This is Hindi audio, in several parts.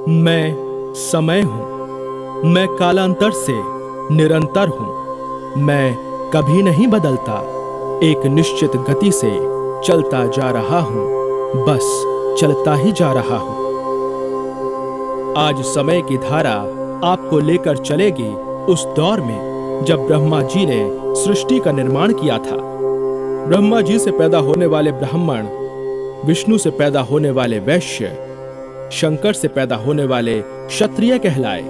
मैं समय हूँ, मैं कालांतर से निरंतर हूँ। मैं कभी नहीं बदलता, एक निश्चित गति से चलता जा रहा हूँ, बस चलता ही जा रहा हूँ। आज समय की धारा आपको लेकर चलेगी उस दौर में जब ब्रह्मा जी ने सृष्टि का निर्माण किया था। ब्रह्मा जी से पैदा होने वाले ब्राह्मण, विष्णु से पैदा होने वाले वैश्य, शंकर से पैदा होने वाले क्षत्रिय कहलाए।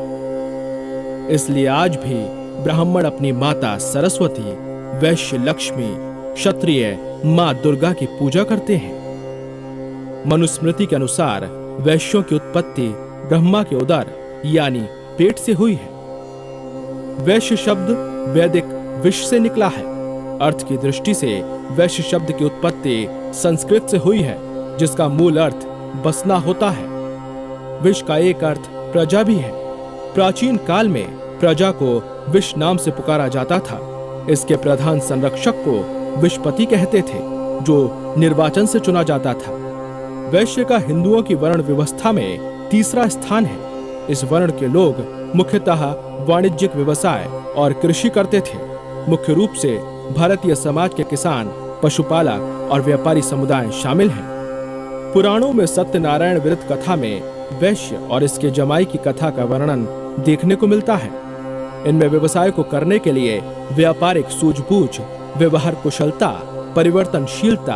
इसलिए आज भी ब्राह्मण अपनी माता सरस्वती, वैश्य लक्ष्मी, क्षत्रिय मां दुर्गा की पूजा करते हैं। मनुस्मृति के अनुसार वैश्यों की उत्पत्ति ब्रह्मा के उदर यानी पेट से हुई है। वैश्य शब्द वैदिक विश्व से निकला है। अर्थ की दृष्टि से वैश्य शब्द की उत्पत्ति संस्कृत से हुई है, जिसका मूल अर्थ बसना होता है। विश का एक अर्थ प्रजा भी है। प्राचीन काल में प्रजा को विश नाम से पुकारा जाता था। इसके प्रधान संरक्षक को विशपति कहते थे, जो निर्वाचन से चुना जाता था। वैश्य का हिंदुओं की वर्ण व्यवस्था में तीसरा स्थान है। इस वर्ण के लोग मुख्यतः वाणिज्यिक व्यवसाय और कृषि करते थे। मुख्य रूप से भारतीय समाज के किसान, पशुपालक और व्यापारी समुदाय शामिल हैं। पुराणों में सत्यनारायण व्रत कथा में वैश्य और इसके जमाई की कथा का वर्णन देखने को मिलता है। इनमें व्यवसाय को करने के लिए व्यापारिक सूझबूझ, व्यवहार कुशलता, परिवर्तनशीलता,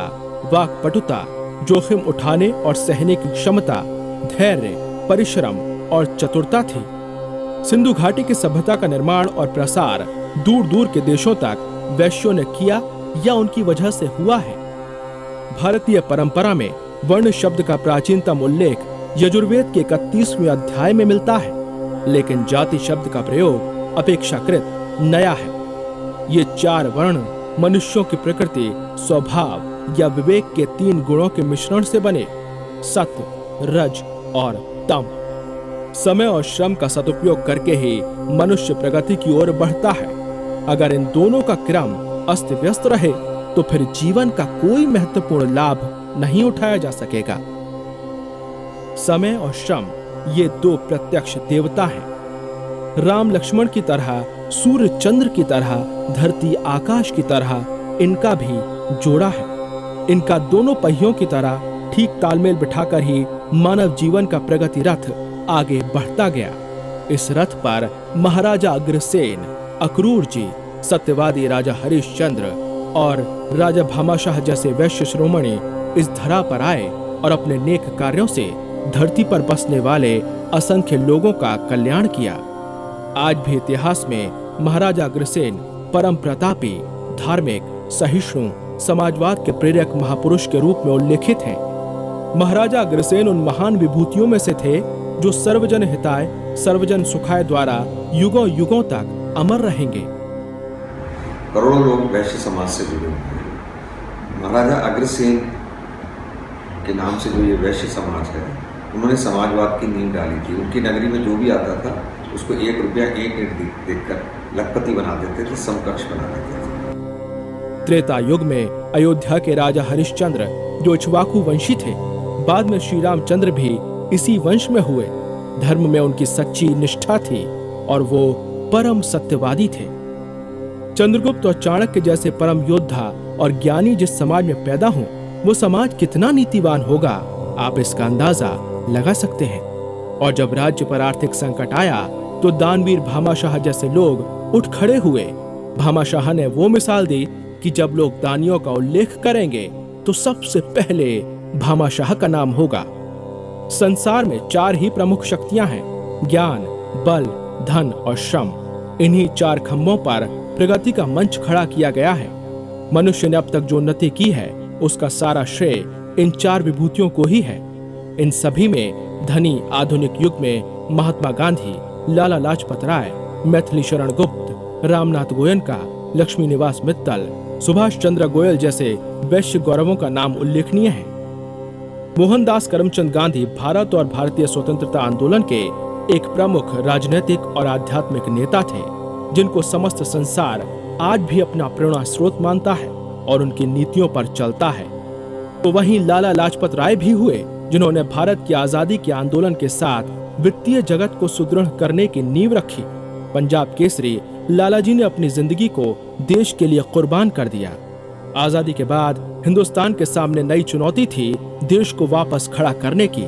वाक्पटुता, जोखिम उठाने और सहने की क्षमता, धैर्य, परिश्रम और चतुरता थी। सिंधु घाटी की सभ्यता का निर्माण और प्रसार दूर दूर के देशों तक वैश्यों ने किया या उनकी वजह से हुआ है। भारतीय परंपरा में वर्ण शब्द का प्राचीनतम उल्लेख यजुर्वेद के 31वें अध्याय में मिलता है, लेकिन जाति शब्द का प्रयोग अपेक्षाकृत नया है। ये चार वर्ण मनुष्यों की प्रकृति, स्वभाव या विवेक के 3 गुणों के मिश्रण से बने, सत्व, रज और तम। समय और श्रम का सदुपयोग करके ही मनुष्य प्रगति की ओर बढ़ता है। अगर इन दोनों का क्रम अस्त व्यस्त रहे तो फिर जीवन का कोई महत्वपूर्ण लाभ नहीं उठाया जा सकेगा। समय और श्रम ये 2 प्रत्यक्ष देवता हैं। राम लक्ष्मण की तरह, सूर्य चंद्र की तरह, धरती आकाश की तरह इनका भी जोड़ा है। इनका दोनों पहियों की तरह ठीक तालमेल बिठाकर ही मानव जीवन का प्रगति रथ आगे बढ़ता गया। इस रथ पर महाराजा अग्रसेन, अक्रूर जी, सत्यवादी राजा हरिश्चंद्र और राजा भामाशाह जैसे वैश्य शिरोमणि इस धरा पर आए और अपने नेक कार्यों से धरती पर बसने वाले असंख्य लोगों का कल्याण किया। आज भी इतिहास में महाराजा अग्रसेन परम प्रतापी, धार्मिक, सहिष्णु, समाजवाद के प्रेरक महापुरुष के रूप में उल्लेखित हैं। महाराजा अग्रसेन उन महान विभूतियों में से थे जो सर्वजन हिताय सर्वजन सुखाय द्वारा युगों युगों तक अमर रहेंगे। करोड़ों लोग वैश्य समाज से जुड़े हुए हैं। महाराजा अग्रसेन के नाम से जो ये वैश्य समाज है, उन्होंने समाजवाद की नींव डाली थी। उनकी नगरी में जो भी आता था उसको 1 रुपया 1 ईंट देकर लखपति बना देते थे, समकक्ष बना देते थे। त्रेता युग में अयोध्या के राजा हरिश्चंद्र जो इक्ष्वाकु वंशी थे, बाद में श्री रामचंद्र भी इसी वंश में हुए। धर्म में उनकी सच्ची निष्ठा थी और वो परम सत्यवादी थे। चंद्रगुप्त और चाणक्य जैसे परम योद्धा और ज्ञानी जिस समाज में पैदा हों, वो समाज कितना नीतिवान होगा, आप इसका अंदाजा लगा सकते हैं। और जब राज्य पर आर्थिक संकट आया तो दानवीर भामाशाह जैसे लोग उठ खड़े हुए। भामाशाह ने वो मिसाल दी कि जब लोग दानियों का उल्लेख करेंगे तो सबसे पहले भामाशाह का नाम होगा। संसार में 4 ही प्रमुख शक्तियां हैं, ज्ञान, बल, धन और श्रम। इन्हीं 4 खंभों पर प्रगति का मंच खड़ा किया गया है। मनुष्य ने अब तक जो उन्नति की है उसका सारा श्रेय इन 4 विभूतियों को ही है। इन सभी में धनी आधुनिक युग में महात्मा गांधी, लाला लाजपत राय, मैथिली शरण गुप्त, रामनाथ गोयनका, लक्ष्मी निवास मित्तल, सुभाष चंद्र गोयल जैसे वैश्य गौरवों का नाम उल्लेखनीय है। मोहनदास करमचंद गांधी भारत और भारतीय स्वतंत्रता आंदोलन के एक प्रमुख राजनीतिक और आध्यात्मिक नेता थे, जिनको समस्त संसार आज भी अपना प्रेरणा स्रोत मानता है और उनकी नीतियों पर चलता है। तो वहीं लाला लाजपत राय भी हुए, जिन्होंने भारत की आजादी के आंदोलन के साथ वित्तीय जगत को सुदृढ़ करने की नींव रखी। पंजाब केसरी लालाजी ने अपनी जिंदगी को देश के लिए कुर्बान कर दिया। आजादी के बाद हिंदुस्तान के सामने नई चुनौती थी देश को वापस खड़ा करने की।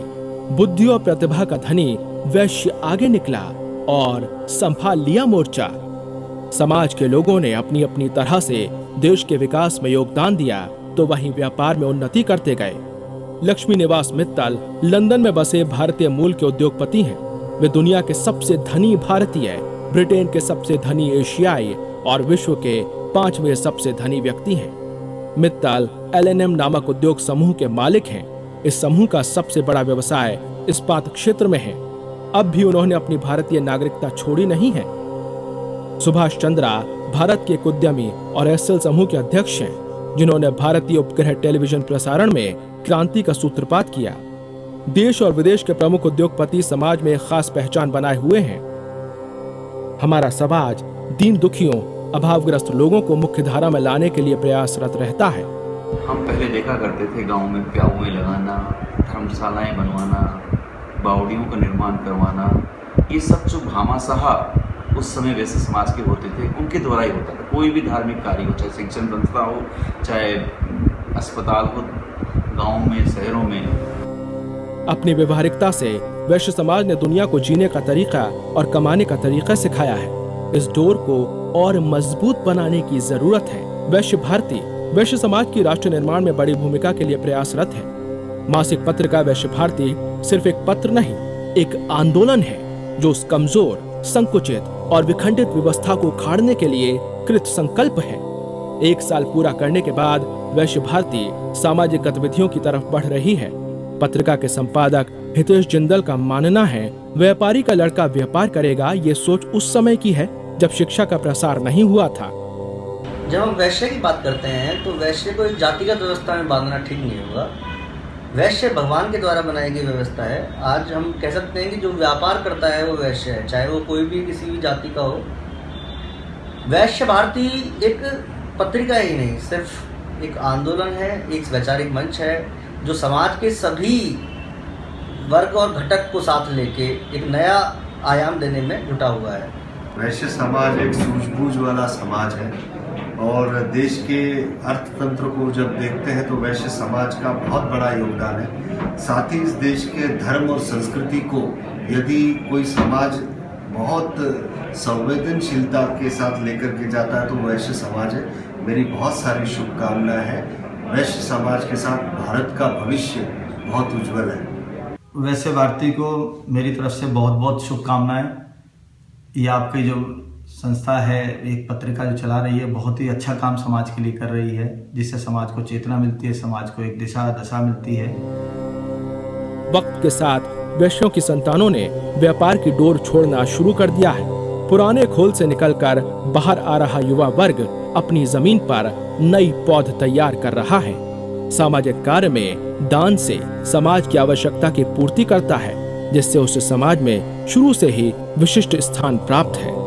बुद्धि और प्रतिभा का धनी वैश्य आगे निकला और संभाल लिया मोर्चा। समाज के लोगों ने अपनी अपनी तरह से देश के विकास में योगदान दिया तो वहीं व्यापार में उन्नति करते गए। लक्ष्मी निवास मित्तल लंदन में बसे भारतीय मूल के उद्योगपति हैं। वे दुनिया के सबसे धनी भारतीय, ब्रिटेन के सबसे धनी एशियाई और विश्व के 5वें सबसे धनी व्यक्ति हैं। मित्तल L&M नामक उद्योग समूह के मालिक हैं। इस समूह का सबसे बड़ा व्यवसाय इस्पात क्षेत्र में है। अब भी उन्होंने अपनी भारतीय नागरिकता छोड़ी नहीं है। सुभाष चंद्रा भारत के एक उद्यमी और एसएल समूह के अध्यक्ष हैं, जिन्होंने भारतीय उपग्रह टेलीविजन प्रसारण में क्रांति का सूत्रपात किया। देश और विदेश के प्रमुख उद्योगपति समाज में एक खास पहचान बनाए हुए हैं। हमारा समाज दीन दुखियों, अभावग्रस्त लोगों को मुख्य धारा में लाने के लिए प्रयासरत रहता है। हम पहले देखा करते थे गांव में प्याऊएं लगाना, धर्मशालाएं बनवाना, बावड़ियों का निर्माण करवाना, ये सब जो भामाशाह उस समय वैसे समाज के होते थे उनके द्वारा ही होता था। कोई भी धार्मिक कार्य हो, चाहे शिक्षण संस्था हो, चाहे अस्पताल हो, गाँव में, शहरों में। अपनी व्यवहारिकता से वैश्य समाज ने दुनिया को जीने का तरीका और कमाने का तरीका सिखाया है। इस डोर को और मजबूत बनाने की जरूरत है। वैश्य भारती वैश्य समाज की राष्ट्र निर्माण में बड़ी भूमिका के लिए प्रयासरत है। मासिक पत्रिका वैश्य भारती सिर्फ एक पत्र नहीं, एक आंदोलन है जो उस कमजोर, संकुचित और विखंडित व्यवस्था को उखाड़ने के लिए कृत संकल्प है। 1 साल पूरा करने के बाद वैश्य भारती सामाजिक गतिविधियों की तरफ बढ़ रही है। पत्रिका के संपादक हितेश जिंदल का मानना है, व्यापारी का लड़का व्यापार करेगा, ये सोच उस समय की है जब शिक्षा का प्रसार नहीं हुआ था। जब हम वैश्य की बात करते हैं तो वैश्य को एक जातिगत व्यवस्था में बांधना ठीक नहीं होगा। वैश्य भगवान के द्वारा बनाई गई व्यवस्था है। आज हम कह सकते हैं कि जो व्यापार करता है वो वैश्य है, चाहे वो कोई भी किसी भी जाति का हो। वैश्य भारती एक पत्रिका ही नहीं, सिर्फ एक आंदोलन है, एक वैचारिक मंच है जो समाज के सभी वर्ग और घटक को साथ लेके एक नया आयाम देने में जुटा हुआ है। वैश्य समाज एक सूझबूझ वाला समाज है और देश के अर्थतंत्र को जब देखते हैं तो वैश्य समाज का बहुत बड़ा योगदान है। साथ ही इस देश के धर्म और संस्कृति को यदि कोई समाज बहुत संवेदनशीलता के साथ लेकर के जाता है तो वैश्य समाज है। मेरी बहुत सारी शुभकामनाएं हैं। वैश्य समाज के साथ भारत का भविष्य बहुत उज्जवल है। वैश्य भारती को मेरी तरफ से बहुत बहुत शुभकामनाएं। ये आपकी जो संस्था है, एक पत्रिका जो चला रही है, बहुत ही अच्छा काम समाज के लिए कर रही है, जिससे समाज को चेतना मिलती है, समाज को एक दिशा दशा मिलती है। वक्त के साथ वैश्यों की संतानों ने व्यापार की डोर छोड़ना शुरू कर दिया है। पुराने खोल से निकलकर बाहर आ रहा युवा वर्ग अपनी जमीन पर नई पौध तैयार कर रहा है। सामाजिक कार्य में दान से समाज की आवश्यकता की पूर्ति करता है, जिससे उसे समाज में शुरू से ही विशिष्ट स्थान प्राप्त है।